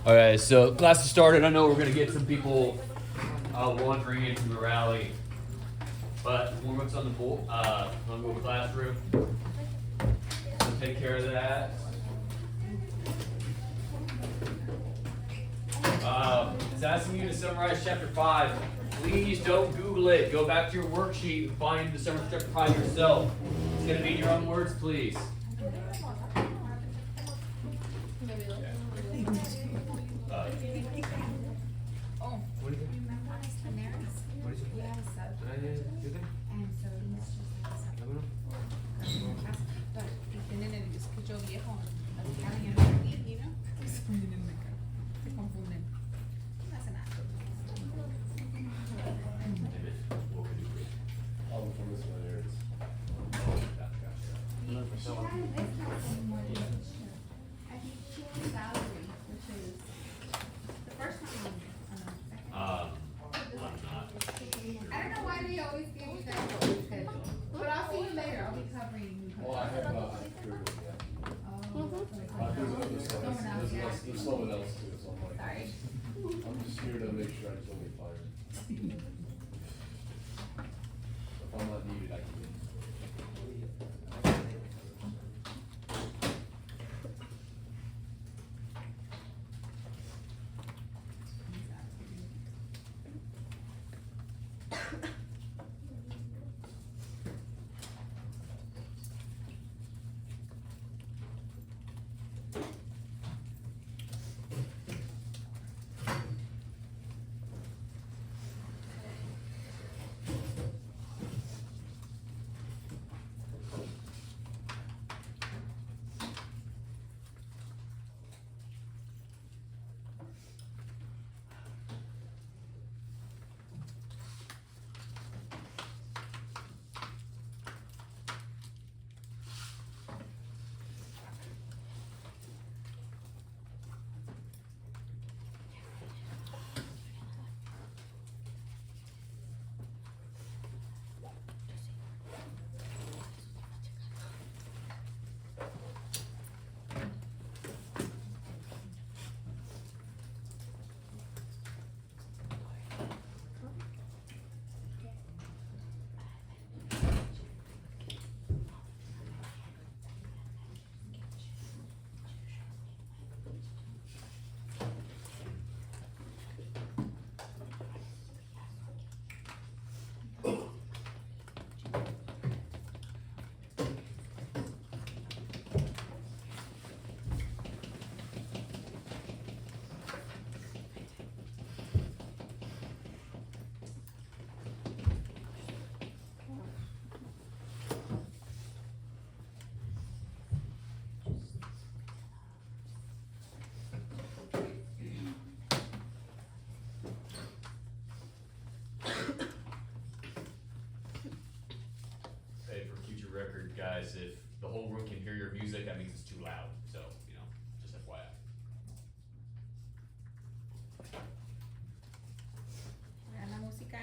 Alright, so class has started. I know we're going to get some people wandering into the rally. But warm-up's on the board, on the Google Classroom. So take care of that. It's asking you to summarize chapter 5. Please don't Google it. Go back to your worksheet and find the summary of chapter 5 yourself. It's going to be in your own words, please. There's someone else too, so I'm like, sorry. I'm just here to make sure I don't get fired. If I'm not needed, I can leave. Record, guys, if the whole room can hear your music, that means it's too loud. So, just FYI. La música.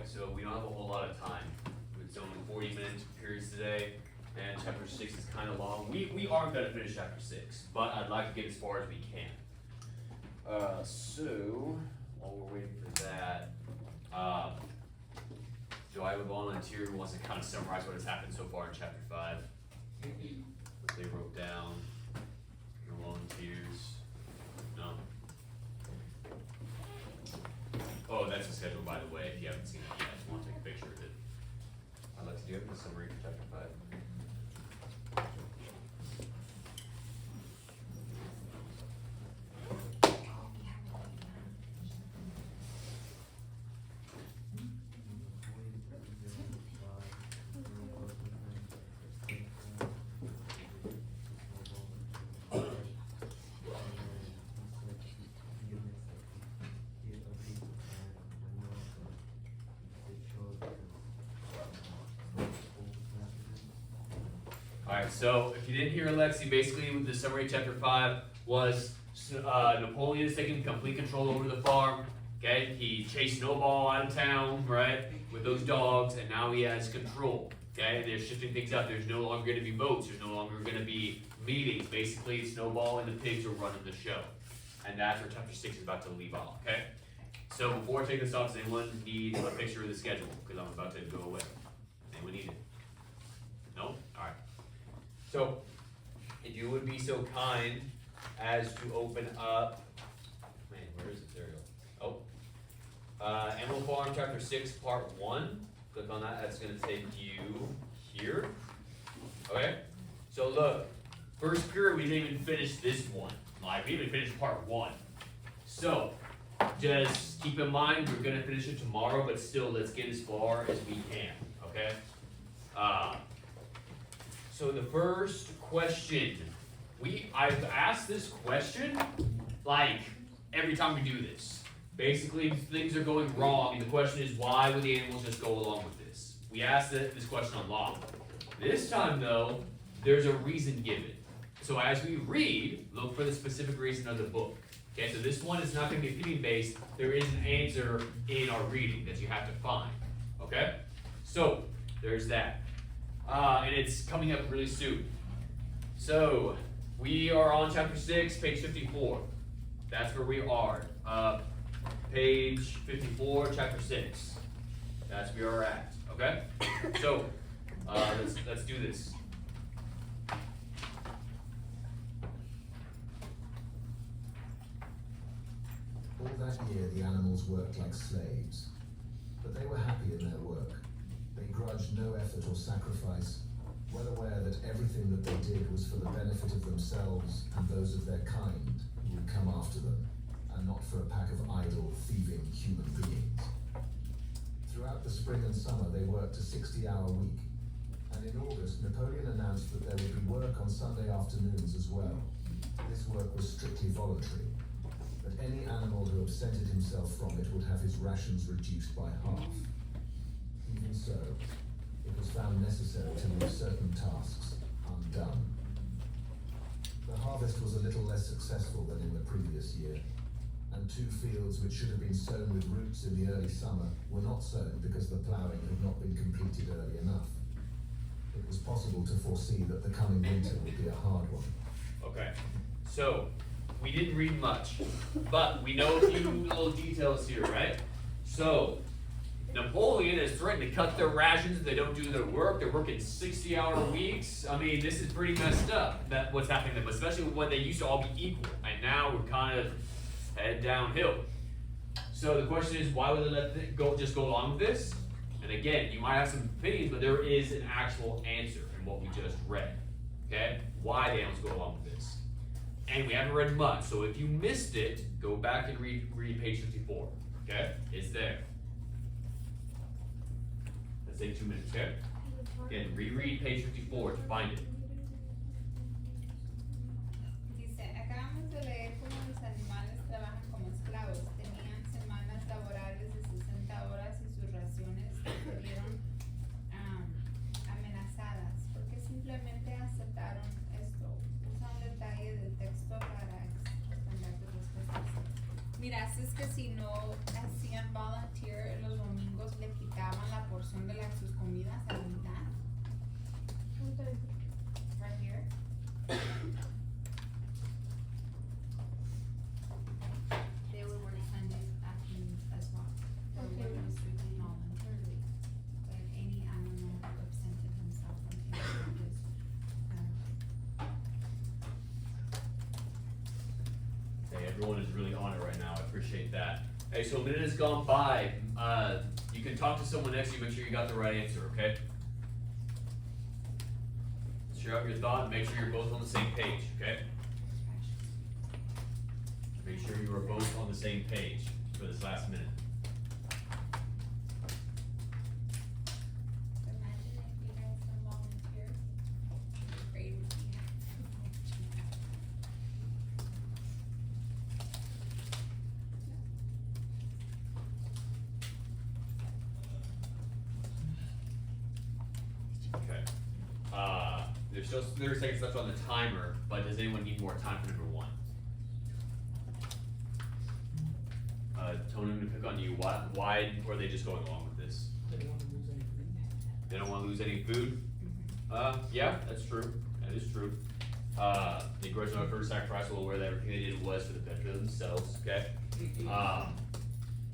So we don't have a whole lot of time. It's only 40 minutes periods today, and chapter 6 is kind of long. We are going to finish chapter 6, but I'd like to get as far as we can. So while we're waiting for that, do I have a volunteer who wants to kind of summarize what has happened so far in chapter 5? What they wrote down. No volunteers. No. Oh, that's the schedule, by the way, if you haven't seen it yet. I just want to take a picture of it. I'd like to do a summary for chapter 5. So if you didn't hear Alexi, basically the summary of chapter 5 was Napoleon is taking complete control over the farm. Okay, he chased Snowball out of town, right, with those dogs, and now he has control. Okay, they're shifting things up. There's no longer going to be votes. There's no longer going to be meetings. Basically, Snowball and the pigs are running the show, and that's where chapter 6 is about to leave off. Okay, so before I take this off, does anyone need a picture of the schedule? Because I'm about to go away. Anyone need it? No? All right. So, if you would be so kind as to open up, man, where is it? There you go. Oh. Animal Farm chapter 6 part 1. Click on that, that's gonna take you here. Okay? So look, first period we didn't even finish this one. Like, we even finished part 1. So, just keep in mind, we're gonna finish it tomorrow, but still, let's get as far as we can, okay? So the first question, I've asked this question, like, every time we do this. Basically, things are going wrong, and the question is, why would the animals just go along with this? We asked this question a lot. This time, though, there's a reason given. So as we read, look for the specific reason of the book. Okay, so this one is not going to be opinion-based. There is an answer in our reading that you have to find. Okay? So, there's that. And it's coming up really soon. So, we are on chapter 6, page 54. That's where we are. Page 54, chapter 6. That's where we're at. Okay? So, let's do this. All that year the animals worked like slaves, but they were happy in their work. They grudged no effort or sacrifice, well aware that everything that they did was for the benefit of themselves and those of their kind who would come after them, and not for a pack of idle, thieving human beings. Throughout the spring and summer they worked a 60-hour week, and in August Napoleon announced that there would be work on Sunday afternoons as well. This work was strictly voluntary, but any animal who absented himself from it would have his rations reduced by half. Even so, it was found necessary to leave certain tasks undone. The harvest was a little less successful than in the previous year, and 2 fields which should have been sown with roots in the early summer were not sown because the ploughing had not been completed early enough. It was possible to foresee that the coming winter would be a hard one. Okay, so we didn't read much, but we know a few little details here, right? So, Napoleon has threatened to cut their rations if they don't do their work. They're working 60-hour weeks. I mean, this is pretty messed up, that what's happening to them, especially when they used to all be equal, and now we're kind of head downhill. So the question is, why would they let it just go along with this? And again, you might have some opinions, but there is an actual answer in what we just read. Okay? Why the animals go along with this. And we haven't read much, so if you missed it, go back and read page 54. Okay? It's there. Let's take 2 minutes, okay? Again, reread page 54 to find it. Dice, acabamos de leer cómo los animales trabajan como esclavos. Tenían semanas laborales de 60 horas y sus raciones se vieron amenazadas porque simplemente aceptaron esto. Usa un detalle del texto para extender tus respuestas. Miraste que si no hacían volunteer los domingos le quitaban la porción de sus comidas a la mitad. Right here. They would work Sundays afternoons as well. They would work strictly voluntarily. But any animal who absented himself from any of this. Okay, everyone is really on it right now. I appreciate that. Hey, so a minute has gone by. You can talk to someone next to you, make sure you got the right answer, okay? Share out your thought, make sure you're both on the same page, okay? Make sure you are both on the same page for this last minute. Imagine if you guys don't volunteer. Great would be. Okay. The there's still 30 seconds left on the timer, but does anyone need more time for number one? Tony, I'm gonna pick on you. Why are they just going along with this? They don't wanna lose any food? Yeah, that's true. That is true. They grudge no first sacrifice, well aware that everything they did was for the benefit of themselves, okay?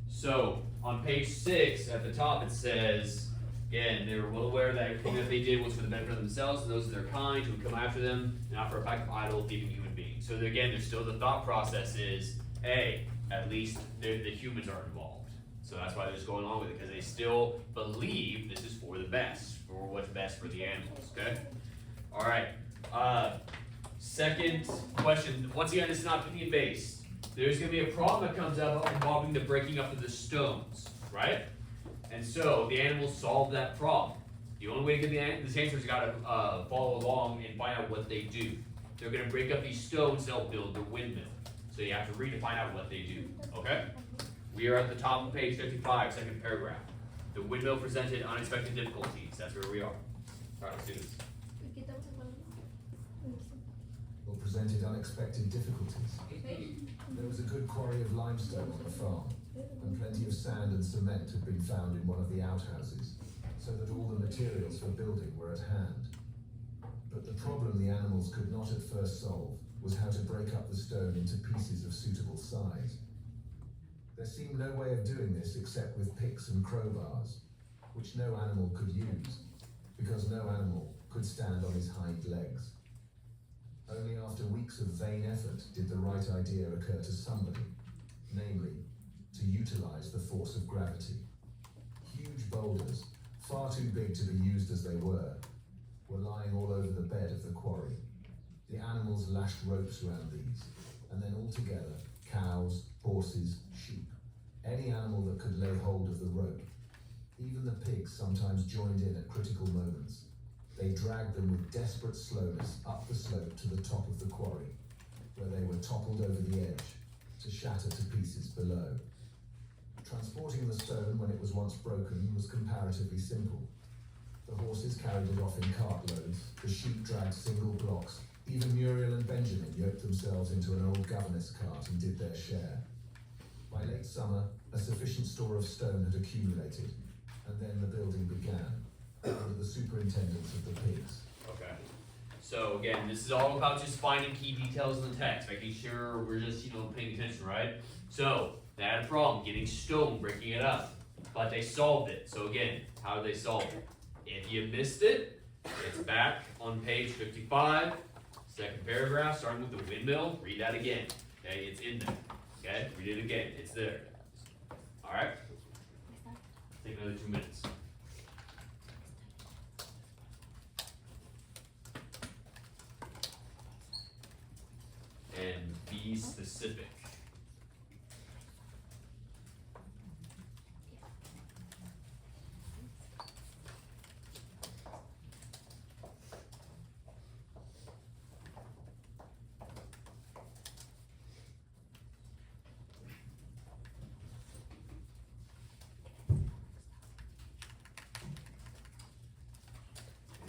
So, on page 6, at the top, it says, again, they were well aware that everything that they did was for the benefit of themselves and those of their kind who would come after them, not for a pack of idle, thieving human beings. So again, there's still the thought process is, hey, at least the humans are involved. So that's why they're just going along with it, because they still believe this is for the best, for what's best for the animals, okay? Alright, second question, once again, this is not opinion based. There's gonna be a problem that comes up involving the breaking up of the stones, right? And so the animals solve that problem. The only way to get this answer is you gotta follow along and find out what they do. They're gonna break up these stones to help build the windmill. So you have to read to find out what they do, okay? We are at the top of page 55, second paragraph. The windmill presented unexpected difficulties. That's where we are. Alright, let's do this. Or presented unexpected difficulties. There was a good quarry of limestone on the farm, and plenty of sand and cement had been found in one of the outhouses, so that all the materials for building were at hand. But the problem the animals could not at first solve was how to break up the stone into pieces of suitable size. There seemed no way of doing this except with picks and crowbars, which no animal could use, because no animal could stand on his hind legs. Only after weeks of vain effort did the right idea occur to somebody, namely, to utilize the force of gravity. Huge boulders, far too big to be used as they were lying all over the bed of the quarry. The animals lashed ropes around these, and then all together, cows, horses, sheep, any animal that could lay hold of the rope. Even the pigs sometimes joined in at critical moments. They dragged them with desperate slowness up the slope to the top of the quarry, where they were toppled over the edge to shatter to pieces below. Transporting the stone when it was once broken was comparatively simple. The horses carried it off in cartloads, the sheep dragged single blocks, even Muriel and Benjamin yoked themselves into an old governess cart and did their share. By late summer, a sufficient store of stone had accumulated, and then the building began, under the superintendence of the pigs. Okay. So again, this is all about just finding key details in the text, making sure we're just, paying attention, right? So, they had a problem getting stone, breaking it up, but they solved it. So again, how did they solve it? If you missed it, it's back on page 55, second paragraph, starting with the windmill. Read that again, okay? It's in there, okay? Read it again, it's there. All right? Take another 2 minutes. And be specific.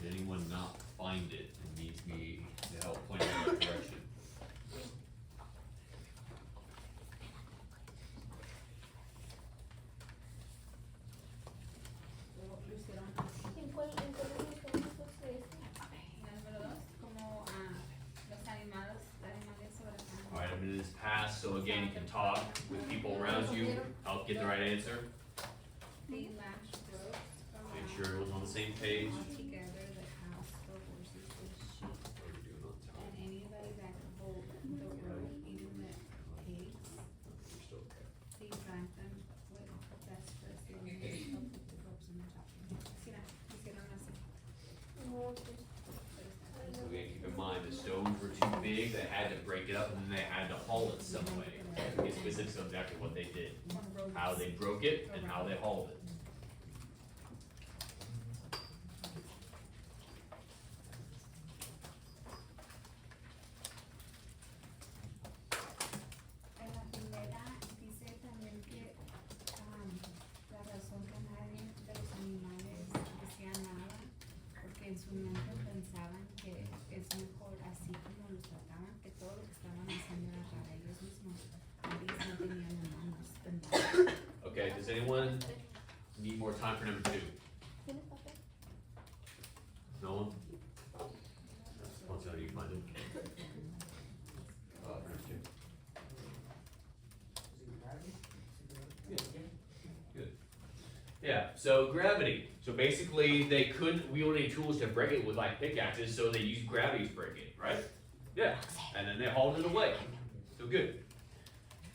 Did anyone not find it and needs me to help point in the right direction? Alright, a minute has passed, so again, you can talk with people around you, help get the right answer. They lashed ropes Make sure everyone's on the same page. together the house, the horses, the sheep, What are we doing on time? and anybody that could hold the rope, even the pigs. We're still okay. They bind them with vestas and they put the ropes on the top. Mira, hicieron así. So again, keep in mind, the stones were too big, they had to break it up, and then they had to haul it some way. Get specifics of exactly what they did, how they broke it, and how they hauled it. En la primera dice también que la razón que nadie de los animales decía nada, porque en su mente pensaban que one? Need more time for number two? No one? Once you find it. For number two. Good. Yeah, so gravity. So basically, they couldn't wield any tools to break it with like pickaxes, so they used gravity to break it, right? Yeah, and then they hauled it away. So good.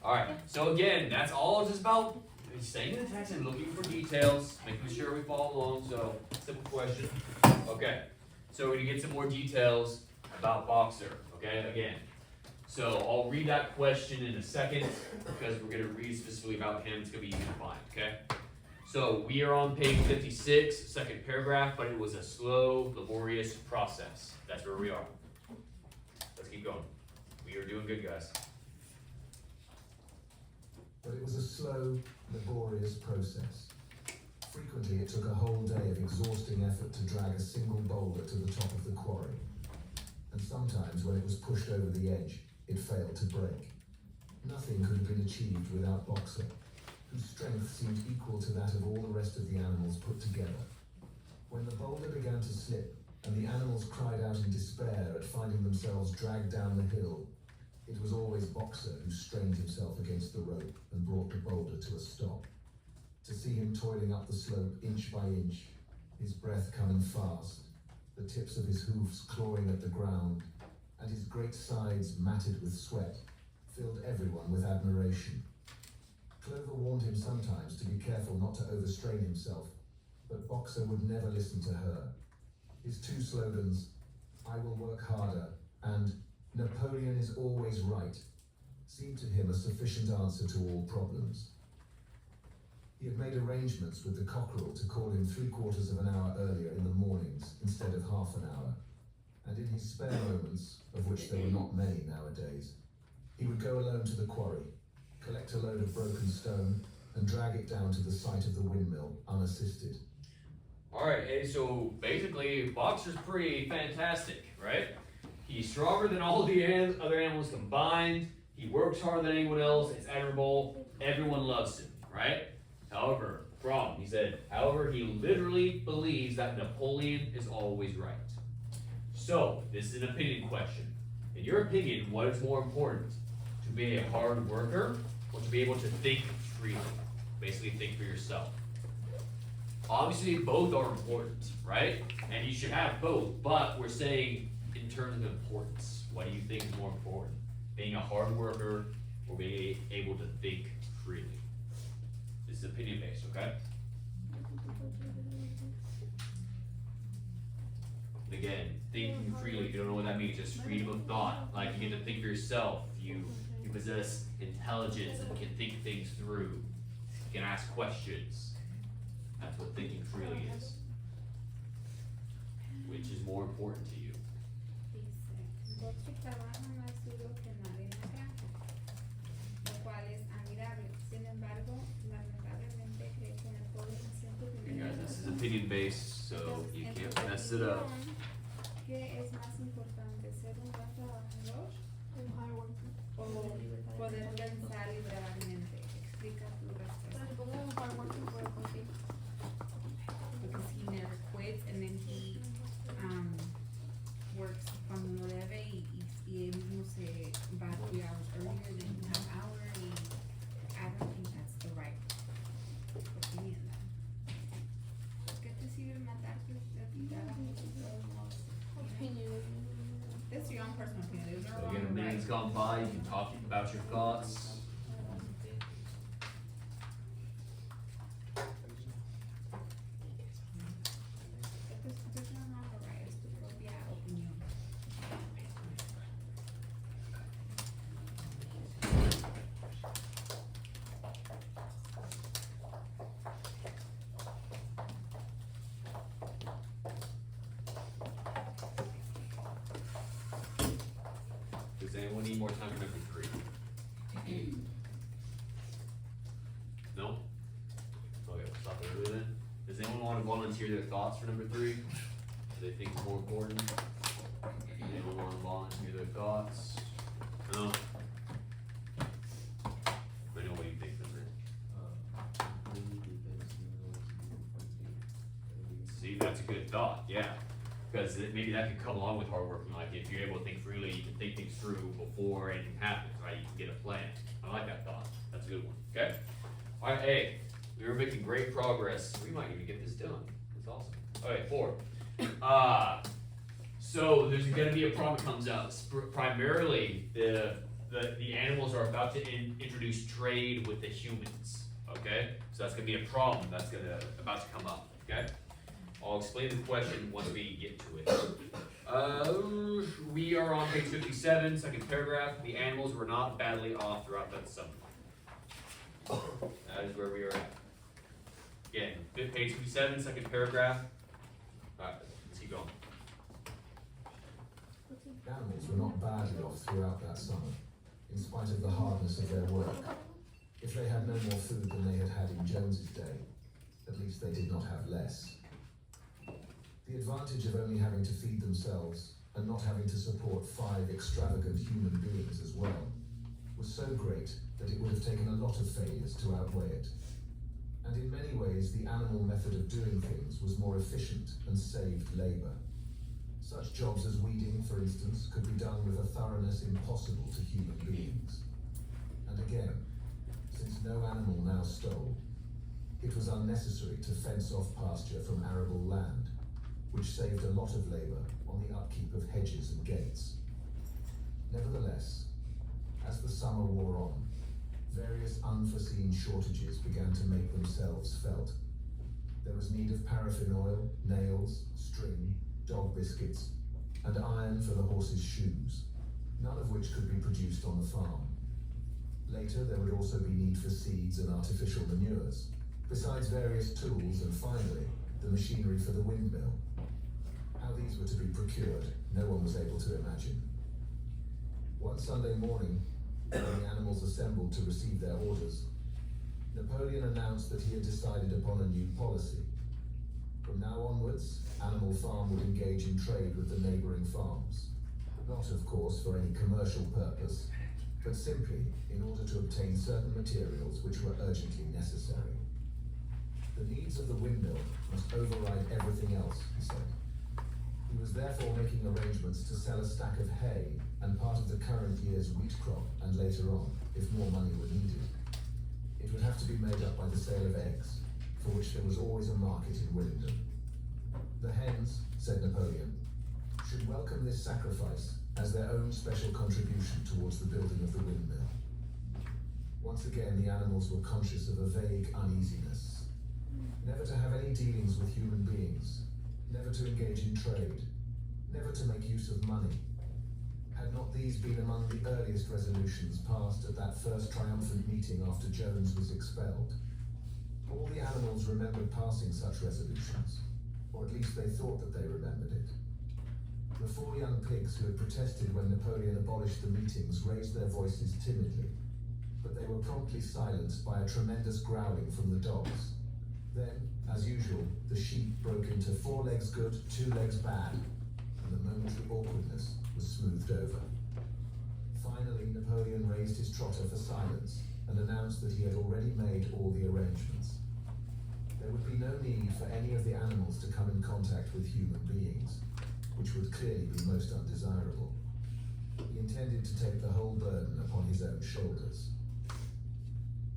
Alright, so again, that's all just about staying in the text and looking for details, making sure we follow along. So, simple question. Okay, so we're gonna get some more details about Boxer, okay, again. So, I'll read that question in a second because we're gonna read specifically about him. It's gonna be easy to find, okay? So, we are on page 56, second paragraph, but it was a slow, laborious process. That's where we are. Let's keep going. We are doing good, guys. But it was a slow, laborious process. Frequently, it took a whole day of exhausting effort to drag a single boulder to the top of the quarry. And sometimes, when it was pushed over the edge, it failed to break. Nothing could have been achieved without Boxer, whose strength seemed equal to that of all the rest of the animals put together. When the boulder began to slip, and the animals cried out in despair at finding themselves dragged down the hill, it was always Boxer who strained himself against the rope and brought the boulder to a stop. To see him toiling up the slope inch by inch, his breath coming fast, the tips of his hoofs clawing at the ground, and his great sides matted with sweat, filled everyone with admiration. Clover warned him sometimes to be careful not to overstrain himself, but Boxer would never listen to her. His two slogans, "I will work harder," and "Napoleon is always right," seemed to him a sufficient answer to all problems. He had made arrangements with the cockerel to call him 3/4 of an hour earlier in the mornings instead of half an hour, and in his spare moments, of which there were not many nowadays, he would go alone to the quarry, collect a load of broken stone, and drag it down to the site of the windmill unassisted. Alright, and so basically, Boxer's pretty fantastic, right? He's stronger than all the other animals combined. He works harder than anyone else. It's admirable. Everyone loves him, right? However, problem, he said, however, he literally believes that Napoleon is always right. So, this is an opinion question. In your opinion, what is more important? To be a hard worker or to be able to think freely? Basically, think for yourself. Obviously, both are important, right? And you should have both, but we're saying in terms of importance, what do you think is more important? Being a hard worker or being able to think freely? This is opinion based, okay? And again, thinking freely, if you don't know what that means, just freedom of thought. Like you get to think for yourself. You possess intelligence and can think things through. You can ask questions. That's what thinking freely is. Which is more important to you? Dice, Boxer trabaja más duro que nadie acá, lo cual es admirable. Sin embargo, lamentablemente cree que Napoleón siempre Okay, guys, this is opinion based, so you can't mess it up. ¿Qué es más importante, ser un buen trabajador o poder pensar liberalmente? Explica tu respuesta. Because he never quits and then he works cuando no debe y él mismo se va 3 hours earlier than an hour y I don't think that's the right opinion then. ¿Qué te sirve matarte de trabajo? This is your own personal opinion. There's no So wrong again, a or right. minute's gone by, you can talk about your thoughts. There's no wrong or right. Es tu propia opinión. Does anyone need more time for number 3? No? Okay, we'll stop it early then. Does anyone want to volunteer their thoughts for number 3? Do they think it's more important? Anyone want to volunteer their thoughts? No? I know what you think of it. that's a good thought, yeah. Because maybe that could come along with hard work, like if you're able to think freely, you can think things through before anything happens, right? You can get a plan. I like that thought, that's a good one, okay? Alright, hey, we were making great progress, we might even get this done, that's awesome. Alright, 4. So there's gonna be a problem that comes out, primarily the animals are about to introduce trade with the humans, okay? So that's gonna be a problem that's about to come up, okay? I'll explain the question once we get to it. We are on page 57, second paragraph. The animals were not badly off throughout that summer. That is where we are at. Again, page 57, second paragraph. Alright, let's keep going. The animals were not badly off throughout that summer, in spite of the hardness of their work. If they had no more food than they had had in Jones's day, at least they did not have less. The advantage of only having to feed themselves and not having to support 5 extravagant human beings as well was so great that it would have taken a lot of failures to outweigh it. And in many ways, the animal method of doing things was more efficient and saved labor. Such jobs as weeding, for instance, could be done with a thoroughness impossible to human beings. And again, since no animal now stole, it was unnecessary to fence off pasture from arable land, which saved a lot of labor on the upkeep of hedges and gates. Nevertheless, as the summer wore on, various unforeseen shortages began to make themselves felt. There was need of paraffin oil, nails, string, dog biscuits, and iron for the horses' shoes, none of which could be produced on the farm. Later, there would also be need for seeds and artificial manures, besides various tools and finally, the machinery for the windmill. How these were to be procured, no one was able to imagine. One Sunday morning, when the animals assembled to receive their orders, Napoleon announced that he had decided upon a new policy. From now onwards, Animal Farm would engage in trade with the neighboring farms. Not, of course, for any commercial purpose, but simply in order to obtain certain materials which were urgently necessary. The needs of the windmill must override everything else, he said. He was therefore making arrangements to sell a stack of hay and part of the current year's wheat crop, and later on, if more money were needed. It would have to be made up by the sale of eggs, for which there was always a market in Willingdon. The hens, said Napoleon, should welcome this sacrifice as their own special contribution towards the building of the windmill. Once again, the animals were conscious of a vague uneasiness. Never to have any dealings with human beings, never to engage in trade, never to make use of money. Had not these been among the earliest resolutions passed at that first triumphant meeting after Jones was expelled? All the animals remembered passing such resolutions, or at least they thought that they remembered it. The 4 young pigs who had protested when Napoleon abolished the meetings raised their voices timidly, but they were promptly silenced by a tremendous growling from the dogs. Then, as usual, the sheep broke into 4 legs good, 2 legs bad, and the momentary awkwardness was smoothed over. Finally, Napoleon raised his trotter for silence and announced that he had already made all the arrangements. There would be no need for any of the animals to come in contact with human beings, which would clearly be most undesirable. He intended to take the whole burden upon his own shoulders.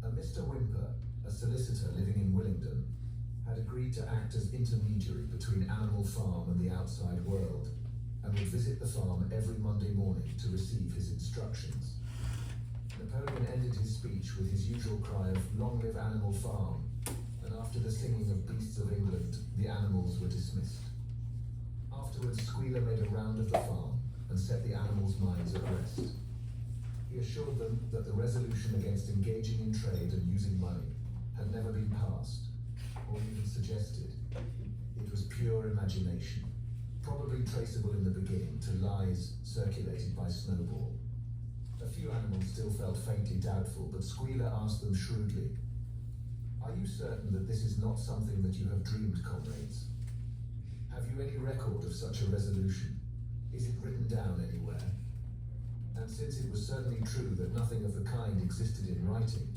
A Mr. Whymper, a solicitor living in Willingdon, had agreed to act as intermediary between Animal Farm and the outside world, and would visit the farm every Monday morning to receive his instructions. Napoleon ended his speech with his usual cry of "Long live Animal Farm," and after the singing of Beasts of England, the animals were dismissed. Afterwards, Squealer made a round of the farm and set the animals' minds at rest. He assured them that the resolution against engaging in trade and using money had never been passed, or even suggested. It was pure imagination, probably traceable in the beginning to lies circulated by Snowball. A few animals still felt faintly doubtful, but Squealer asked them shrewdly, "Are you certain that this is not something that you have dreamed, comrades? Have you any record of such a resolution? Is it written down anywhere?" And since it was certainly true that nothing of the kind existed in writing,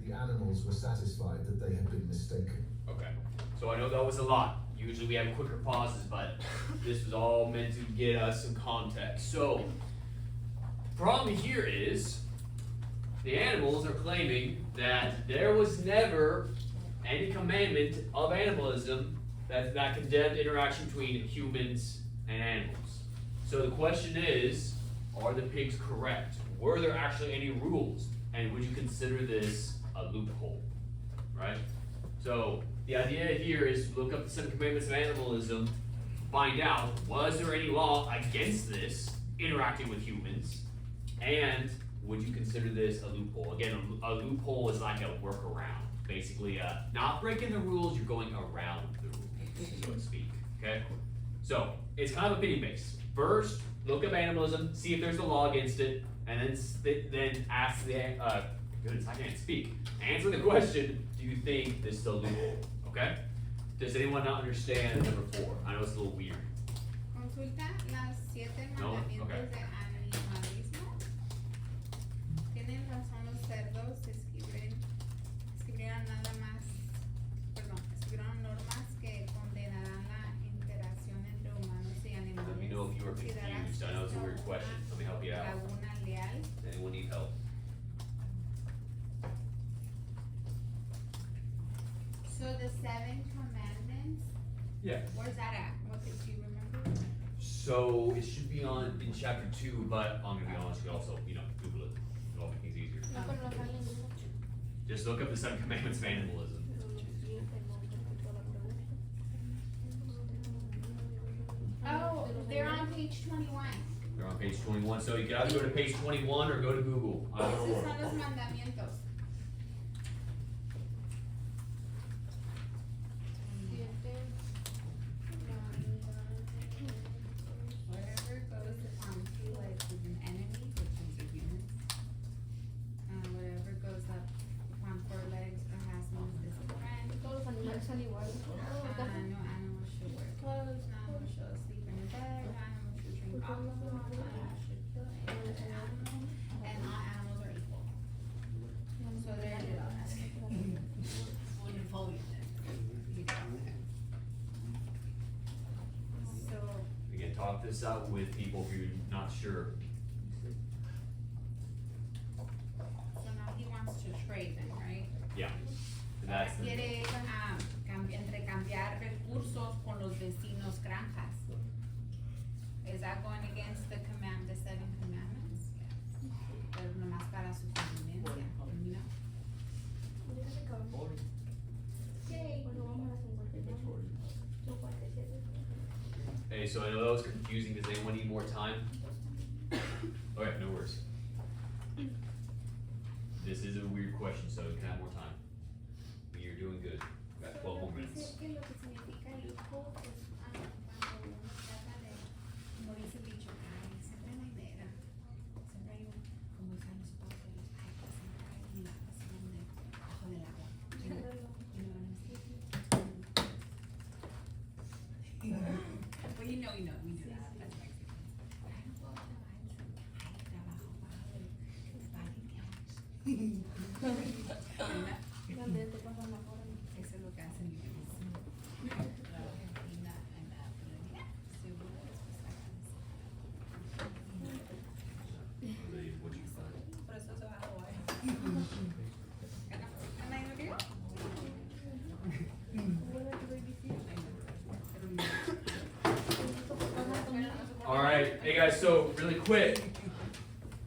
the animals were satisfied that they had been mistaken. Okay, so I know that was a lot. Usually we have quicker pauses, but this was all meant to get us some context. So, problem here is, the animals are claiming that there was never any commandment of animalism that condemned interaction between humans and animals. So the question is, are the pigs correct? Were there actually any rules? And would you consider this a loophole? Right? So the idea here is look up the 7 commandments of animalism, find out, was there any law against this interacting with humans? And would you consider this a loophole? Again, a loophole is like a workaround. Basically, not breaking the rules, you're going around the rules, so to speak. Okay? So, it's kind of opinion based. First, look up animalism, see if there's a law against it, and then ask the, goodness, I can't speak. Answer the question, do you think this is a loophole? Okay? Does anyone not understand number 4? I know it's a little weird. Consulta las 7 No, mandamientos okay. de animalismo. Tienen razón los cerdos, escribieron nada más, escribieron normas que condenarán la interacción entre humanos y animales. Let me know if you were confused. I know it's a weird question. Let me help you out. Laguna leal. Anyone need help? So the 7 commandments, Yeah. where's that at? What do you remember? So it should be in chapter 2, but I'm gonna be honest, you can also, Google it. It'll make things easier. No, pero no salen mucho. Just look up the 7 commandments of animalism. Oh, they're on page 21. They're on page 21, so you can either go to page 21 or go to Google. Either Esos or. son los mandamientos. Whatever goes to like with an enemy, which is the humans. Whatever goes up on 4 legs or has no physical friend. Todos los animales son iguales. No animal should wear clothes, no animal should sleep in a bed, no animal should drink alcohol, no animal should kill any other animal, and all animals are equal. So there it is. Wonderful. So, Again, talk this out with people if you're not sure. so now he wants to trade them, right? Yeah. And that's the, Quiere intercambiar recursos con los vecinos granjas. Is that going against the 7 commandments? Yes. Pero nomás para su conveniencia, ¿no? Bueno, vamos a las 52. Son 47. hey, so I know that was confusing. Does anyone need more time? Okay, no worries. This is a weird question, so you can have more time. But you're doing good. We've got 12 more minutes. Dice que lo que significa lujo es cuando uno trata de, como dice el dicho, ay, siempre no hay vera, siempre hay como dicen los padres, ay, pues siempre hay una pasión bajo del agua. Well, you know, we do that. That's Mexican. Ay, no puedo trabajar en su, ay, trabajo bajo el body couch. ¿Dónde te pasas la hora? Eso es lo que hacen ellos. En la colonia, seguro después sacan What'd you find? eso. Por eso se va a Hawaii. Am I over here? Alright, hey guys, so really quick.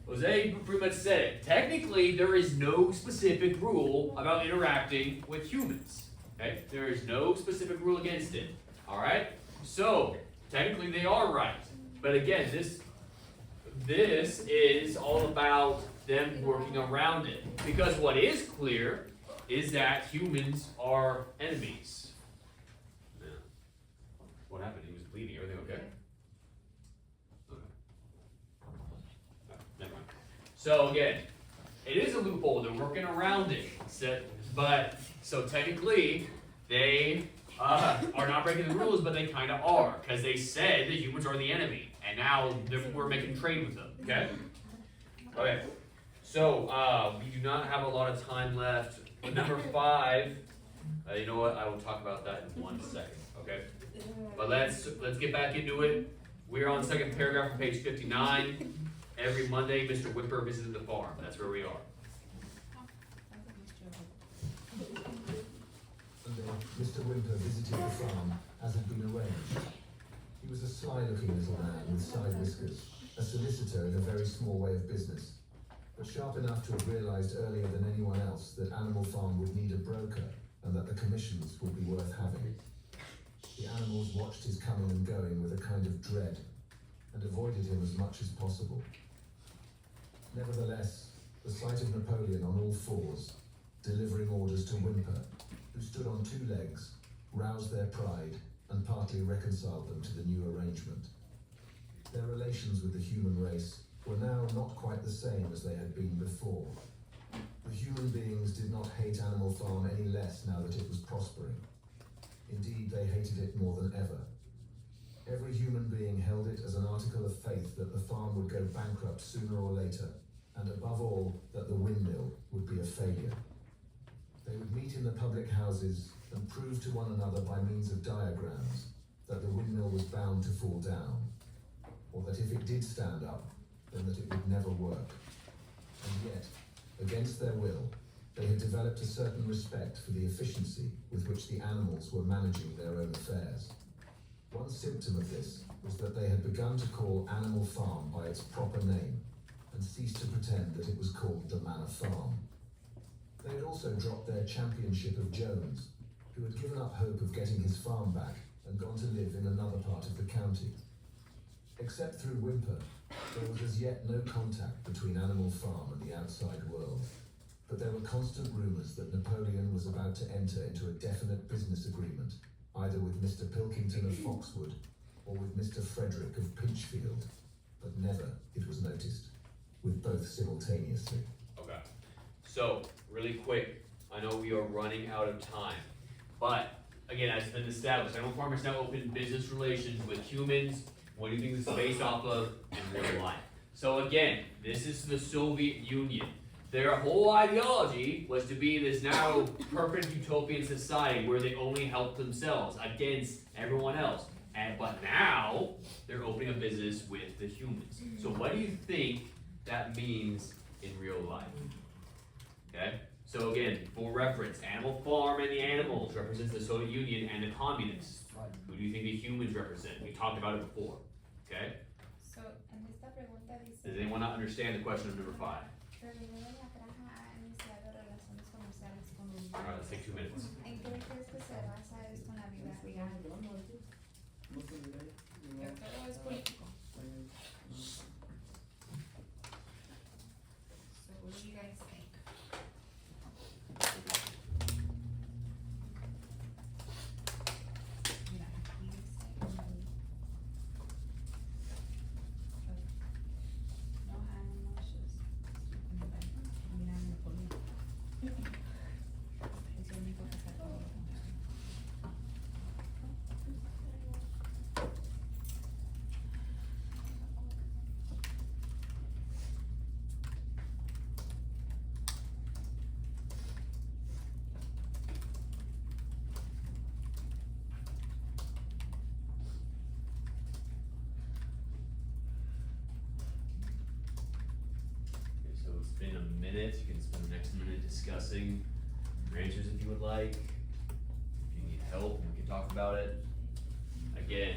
Jose pretty much said it. Technically, there is no specific rule about interacting with humans. Okay? There is no specific rule against it. Alright? So, technically they are right. But again, this is all about them working around it. Because what is clear is that humans are enemies. Yeah. What happened? He was bleeding. Everything okay? Okay. Never mind. So again, it is a loophole. They're working around it. So technically, they are not breaking the rules, but they kind of are, because they said that humans are the enemy, and now we're making trade with them. Okay. Okay. So we do not have a lot of time left. Number 5. You know what? I will talk about that in 1 second. Okay. But let's get back into it. We're on the second paragraph on page 59. Every Monday, Mr. Whipper visited the farm. That's where we are. Monday, Mr. Wimper visited the farm as had been arranged. He was a sly-looking little man with side whiskers, a solicitor in a very small way of business, but sharp enough to have realized earlier than anyone else that Animal Farm would need a broker and that the commissions would be worth having. The animals watched his coming and going with a kind of dread and avoided him as much as possible. Nevertheless, the sight of Napoleon on all fours, delivering orders to Wimper, who stood on two legs, roused their pride and partly reconciled them to the new arrangement. Their relations with the human race were now not quite the same as they had been before. The human beings did not hate Animal Farm any less now that it was prospering. Indeed, they hated it more than ever. Every human being held it as an article of faith that the farm would go bankrupt sooner or later, and above all, that the windmill would be a failure. They would meet in the public houses and prove to one another by means of diagrams that the windmill was bound to fall down, or that if it did stand up, then that it would never work. And yet, against their will, they had developed a certain respect for the efficiency with which the animals were managing their own affairs. One symptom of this was that they had begun to call Animal Farm by its proper name and ceased to pretend that it was called the Manor Farm. They had also dropped their championship of Jones, who had given up hope of getting his farm back and gone to live in another part of the county. Except through Wimper, there was as yet no contact between Animal Farm and the outside world. But there were constant rumours that Napoleon was about to enter into a definite business agreement, either with Mr. Pilkington of Foxwood or with Mr. Frederick of Pinchfield. But never, it was noticed, with both simultaneously. Okay. So, really quick, I know we are running out of time, but again, as has been established, Animal Farm is now open business relations with humans. What do you think this is based off of in real life? So again, this is the Soviet Union. Their whole ideology was to be this now perfect utopian society where they only help themselves against everyone else. But now, they're opening a business with the humans. So what do you think that means in real life? Okay? So again, for reference, Animal Farm and the animals represents the Soviet Union and the communists. Who do you think the humans represent? We talked about it before. Okay? So, en esta pregunta dice, Does anyone not understand the question of number 5? Reunión de la Granja ha iniciado relaciones comerciales con un Alright, let's take 2 minutes. ¿En qué crees que se basa esto en la vida real? Yo creo es político. So what do you guys think? Mira, aquí dice, no animals, just mira, me ponía. Es el único que sacó. Okay, so it's been a minute. You can spend the next minute discussing your answers if you would like. If you need help, we can talk about it. Again,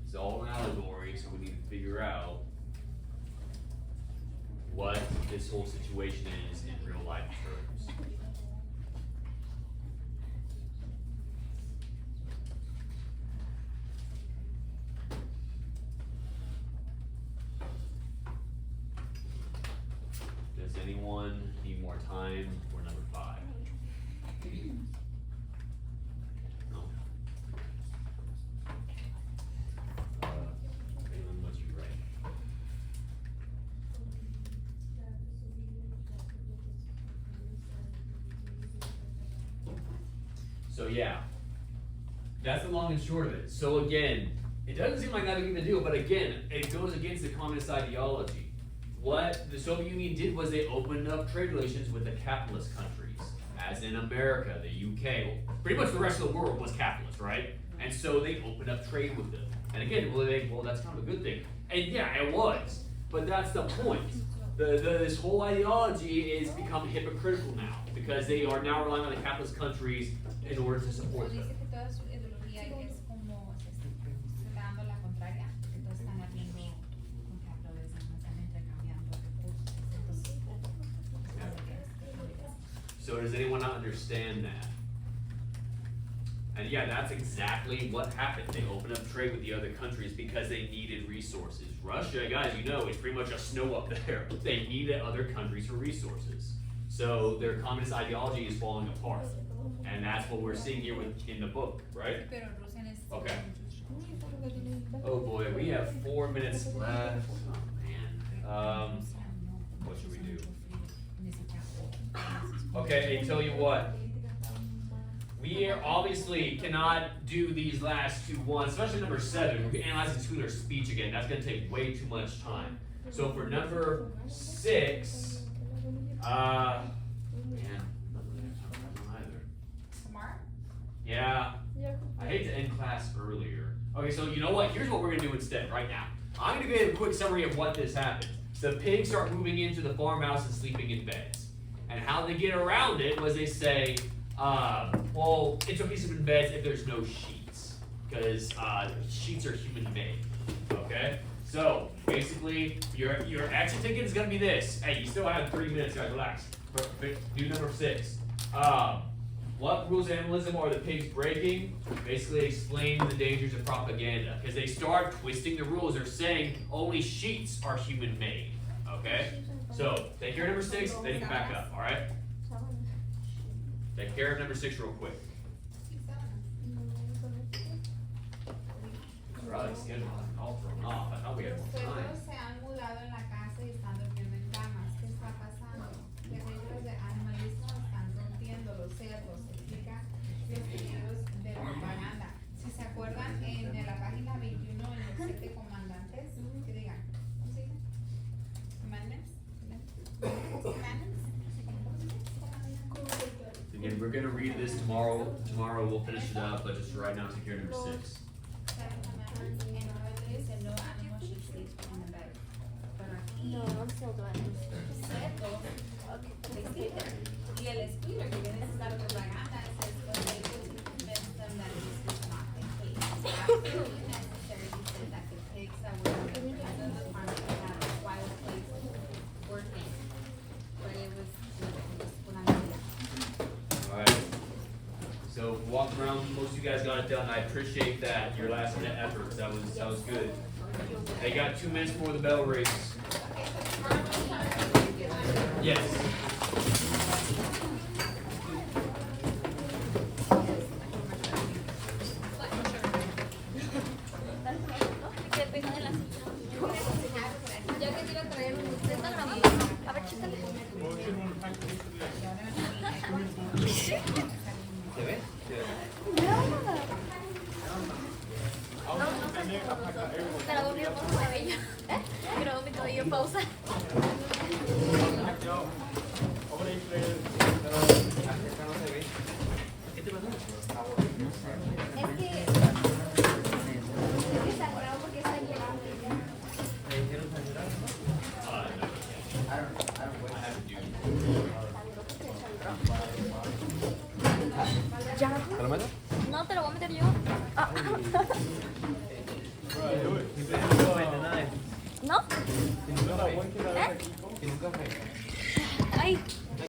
it's all an allegory, so we need to figure out what this whole situation is in real life terms. Does anyone need more time for number 5? No? Anyone, what's you write? So yeah, that's the long and short of it. So again, it doesn't seem like that big of a deal, but again, it goes against the communist ideology. What the Soviet Union did was they opened up trade relations with the capitalist countries, as in America, the UK, pretty much the rest of the world was capitalist, right? And so they opened up trade with them. And again, well, that's kind of a good thing. And yeah, it was. But that's the point. This whole ideology is become hypocritical now because they are now relying on the capitalist countries in order to support Dice them. que toda su ideología es como se está dando la contraria, que todos están abriendo con capitalismo, están intercambiando recursos. So does anyone not understand that? And yeah, that's exactly what happened. They opened up trade with the other countries because they needed resources. Russia, guys, you know, it's pretty much a snow up there. They needed other countries for resources. So their communist ideology is falling apart. And that's what we're seeing here in the book, right? Pero Rusia necesita Okay. muchos- Oh boy, we have 4 minutes left. Oh man. What should we do? Okay, I tell you what. We obviously cannot do these last two ones, especially number 7. We're analyzing Schooler's speech again. That's going to take way too much time. So for number 6, man, I don't know either. Tomorrow? Yeah, I hate to end class earlier. Okay, so you know what? Here's what we're going to do instead, right now. I'm going to give a quick summary of what this happened. The pigs start moving into the farmhouse and sleeping in beds. And how they get around it was they say, well, it's okay to sleep in beds if there's no sheets, because sheets are human made. Okay, so basically your exit ticket is gonna be this. Hey, you still have 3 minutes, guys. Relax. Do number 6. What rules of animalism are the pigs breaking? Basically, explain the dangers of propaganda, because they start twisting the rules. They're saying only sheets are human made. Okay, so take care of number 6, then you can back up. All right. Take care of number 6 real quick. Sí, sábanas. Probably schedule all thrown off. I thought we had Los more time. cerdos se han mudado en la casa y están durmiendo en camas. ¿Qué está pasando? Las reglas de animalismo están rompiendo los cerdos, explica los pedidos de propaganda. Si se acuerdan, en la página 21, en los 7 comandantes, que digan, ¿cómo se dice? Commandments. Commandments. Again, we're gonna read this tomorrow. Tomorrow we'll finish it up, but just for right now, take care of number 6. Seven commandments. En orden dice, no animal should sleep in the bed. Pero aquí, No, I'm still doing cerdo, y el squealer que viene a dar propaganda es esto, they could convince them that this is not the case. It's absolutely necessary, he said, that the pigs that were under the farm could have a quiet place working. But it was una mentira. Alright. So walk around, most of you guys got it done. I appreciate that, your last minute efforts. That was good. They got 2 minutes before the bell rings. Yes. Que pega de la silla. Ya que te iba a traer un. ¿Se está grabando? A ver, chécale. ¿Se ve? Grabó mi cabello. Grabó mi cabello en pausa. Es que sangrado porque está llorando. ¿Ya? ¿Te lo meto? No, te lo voy a meter yo. Ah. ¿No? ¿Eh?